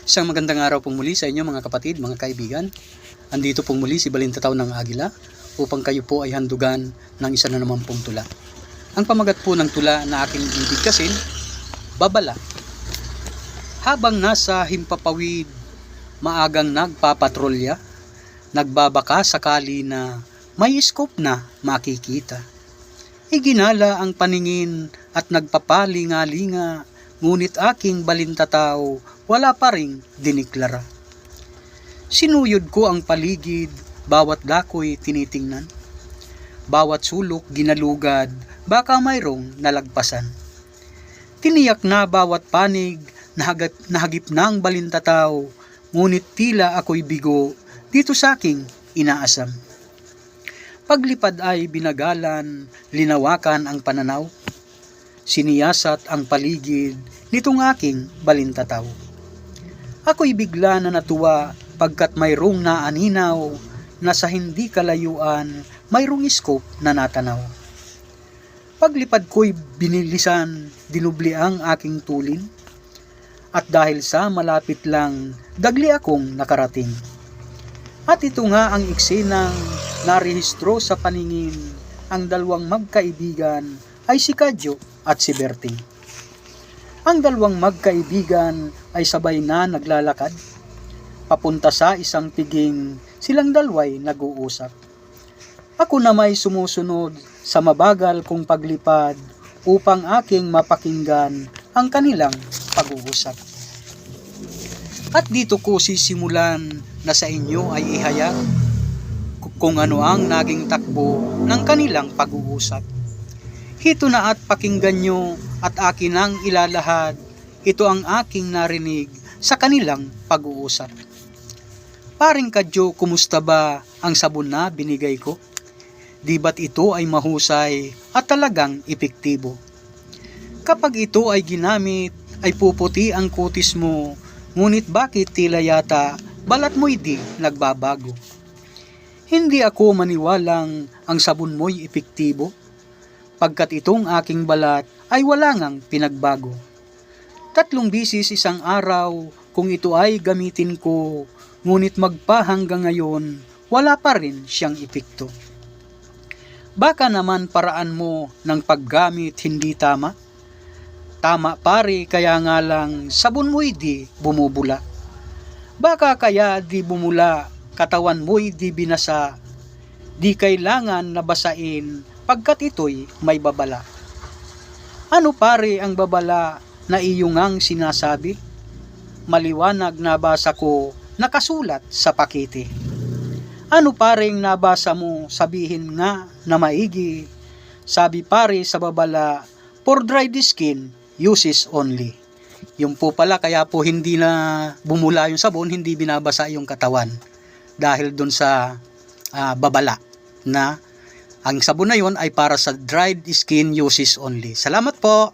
Isang magandang araw pong muli sa inyo mga kapatid, mga kaibigan. Andito pong muli si Balintataw ng Agila upang kayo po ay handugan ng isa na naman pong tula. Ang pamagat po ng tula na aking bibigkasin, babala. Habang nasa himpapawid, maagang nagpapatrolya, nagbabaka sakali na may scope na makikita. Iginala ang paningin at nagpapalinga-linga, ngunit aking balintataw wala pa ring diniklara. Sinuyod ko ang paligid, bawat dako'y tinitingnan. Bawat sulok ginalugad, baka mayroong nalagpasan. Tiniyak na bawat panig, nahagip ng balintataw, ngunit tila ako'y bigo dito sa aking inaasam. Paglipad ay binagalan, linawakan ang pananaw. Siniyasat ang paligid nitong aking balintataw. Ako'y bigla na natuwa pagkat mayroong naaninaw na sa hindi kalayuan mayroong scope na natanaw. Paglipad ko'y binilisan, dinubli ang aking tulin, at dahil sa malapit lang, dagli akong nakarating. At ito nga ang eksenang narehistro sa paningin, ang dalawang magkaibigan ay si Kadyo at si Berting. Ang dalawang magkaibigan ay sabay na naglalakad. Papunta sa isang piging, silang dalaway nag-uusap. Ako na may sumusunod sa mabagal kong paglipad upang aking mapakinggan ang kanilang pag-uusap. At dito ko sisimulan na sa inyo ay ihayag kung ano ang naging takbo ng kanilang pag-uusap. Hito na at pakinggan nyo at akin ang ilalahad. Ito ang aking narinig sa kanilang pag-uusap. Paring Kadyo, kumusta ba ang sabon na binigay ko? Di ba't ito ay mahusay at talagang epektibo? Kapag ito ay ginamit, ay puputi ang kutis mo, ngunit bakit tila yata balat mo'y di nagbabago? Hindi ako maniwalang ang sabon mo'y epektibo, pagkat itong aking balat ay wala ngang pinagbago. 3 bisis isang araw kung ito ay gamitin ko, ngunit magpahanggang ngayon wala pa rin siyang epekto. Baka naman paraan mo ng paggamit hindi tama? Tama pare, kaya nga lang sabon mo'y di bumubula. Baka kaya di bumula, katawan mo'y di binasa. Di kailangan nabasain pagkat ito'y may babala. Ano pare ang babala na iyong ang sinasabi? Maliwanag nabasa ko, nakasulat sa pakete. Ano pareng nabasa mo, sabihin nga na maigi. Sabi pare sa babala, for dried skin, uses only. Yung po pala, kaya po hindi na bumula yung sabon, hindi binabasa yung katawan. Dahil dun sa babala na ang sabon na yun ay para sa dried skin uses only. Salamat po!